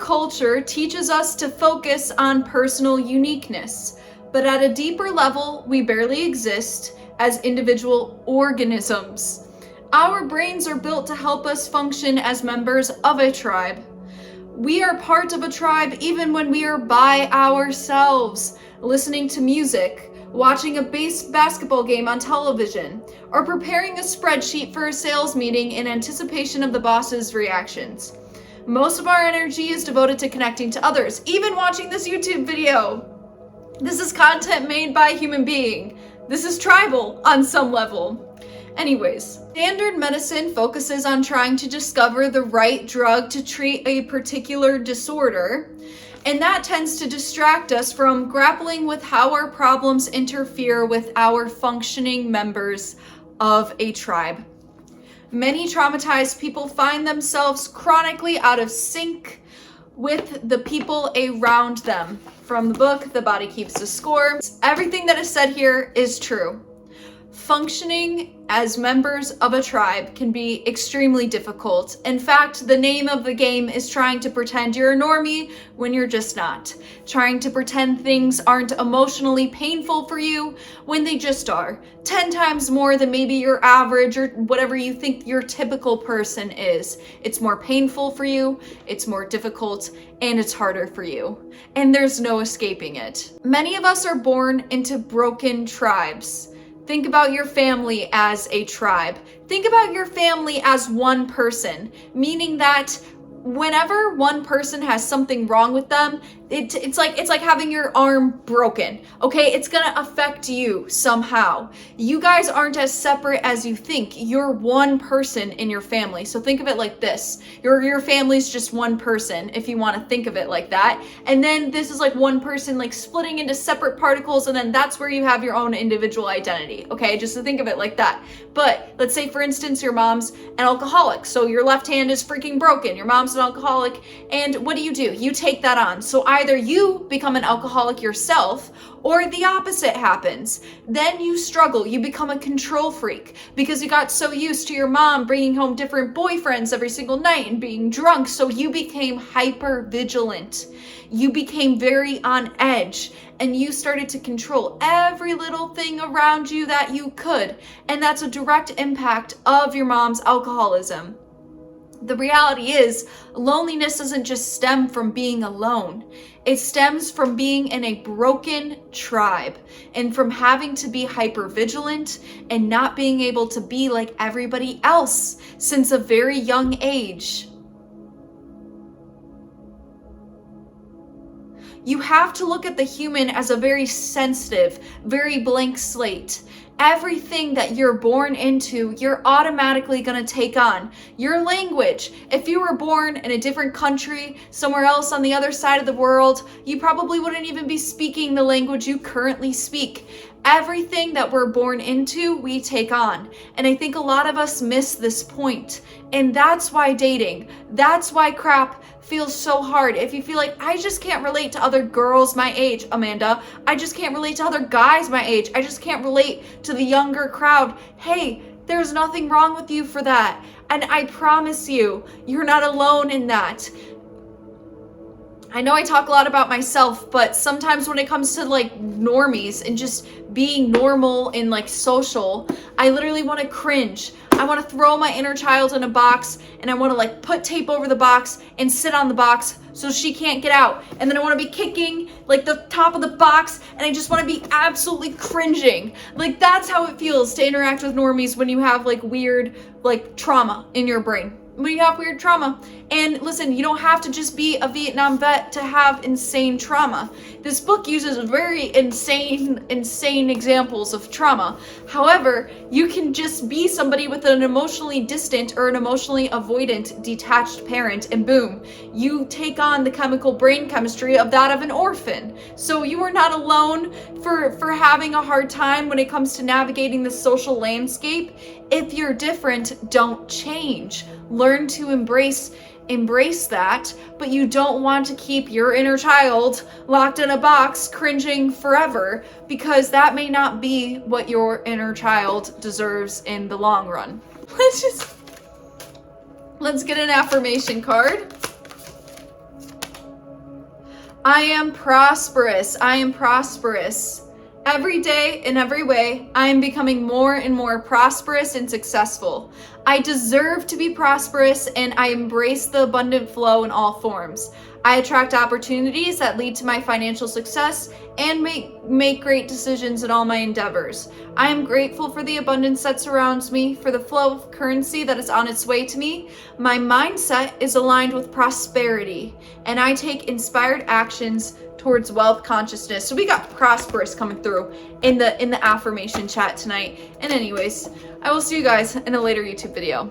culture teaches us to focus on personal uniqueness, but at a deeper level, we barely exist as individual organisms. Our brains are built to help us function as members of a tribe. We are part of a tribe even when we are by ourselves, listening to music, watching a basketball game on television, or preparing a spreadsheet for a sales meeting in anticipation of the boss's reactions. Most of our energy is devoted to connecting to others, even watching this YouTube video. This is content made by a human being. This is tribal on some level. Anyways, standard medicine focuses on trying to discover the right drug to treat a particular disorder, and that tends to distract us from grappling with how our problems interfere with our functioning members of a tribe. Many traumatized people find themselves chronically out of sync with the people around them. From the book, The Body Keeps the Score. Everything that is said here is true. Functioning as members of a tribe can be extremely difficult. In fact, the name of the game is trying to pretend you're a normie when you're just not. Trying to pretend things aren't emotionally painful for you when they just are. 10 times more than maybe your average or whatever you think your typical person is. It's more painful for you, it's more difficult, and it's harder for you. And there's no escaping it. Many of us are born into broken tribes. Think about your family as a tribe. Think about your family as one person, meaning that whenever one person has something wrong with them, it's like having your arm broken, okay? It's gonna affect you somehow. You guys aren't as separate as you think. You're one person in your family. So think of it like this. Your family's just one person, if you want to think of it like that. And then this is like one person like splitting into separate particles, and then that's where you have your own individual identity, okay? Just to think of it like that. But let's say, for instance, your mom's an alcoholic. So your left hand is freaking broken. Your mom's an alcoholic. And what do? You take that on. So either you become an alcoholic yourself, or the opposite happens. Then you struggle. You become a control freak because you got so used to your mom bringing home different boyfriends every single night and being drunk. So you became hyper vigilant. You became very on edge, and you started to control every little thing around you that you could. And that's a direct impact of your mom's alcoholism. The reality is, loneliness doesn't just stem from being alone. It stems from being in a broken tribe and from having to be hypervigilant and not being able to be like everybody else since a very young age. You have to look at the human as a very sensitive, very blank slate. Everything that you're born into, you're automatically going to take on. Your language, if you were born in a different country, somewhere else on the other side of the world, you probably wouldn't even be speaking the language you currently speak. Everything that we're born into, we take on. And I think a lot of us miss this point. And that's why dating, that's why crap feels so hard. If you feel like, I just can't relate to other girls my age, Amanda, I just can't relate to other guys my age, I just can't relate to the younger crowd. Hey, there's nothing wrong with you for that. And I promise you, you're not alone in that. I know I talk a lot about myself, but sometimes when it comes to like normies and just being normal and like social, I literally want to cringe. I want to throw my inner child in a box, and I want to like put tape over the box and sit on the box so she can't get out. And then I want to be kicking like the top of the box, and I just want to be absolutely cringing. Like that's how it feels to interact with normies when you have like weird like trauma in your brain. When you have weird trauma. And listen, you don't have to just be a Vietnam vet to have insane trauma. This book uses very insane examples of trauma. However, you can just be somebody with an emotionally distant or an emotionally avoidant detached parent, and boom, you take on the chemical brain chemistry of that of an orphan. So you are not alone for having a hard time when it comes to navigating the social landscape. If you're different, don't change. Learn to embrace that, but you don't want to keep your inner child locked in a box cringing forever, because that may not be what your inner child deserves in the long run. Let's get an affirmation card. I am prosperous. I am prosperous. Every day, in every way, I am becoming more and more prosperous and successful. I deserve to be prosperous, and I embrace the abundant flow in all forms. I attract opportunities that lead to my financial success and make great decisions in all my endeavors. I am grateful for the abundance that surrounds me, for the flow of currency that is on its way to me. My mindset is aligned with prosperity, and I take inspired actions towards wealth consciousness. So we got prosperous coming through in the affirmation chat tonight. And anyways, I will see you guys in a later YouTube video.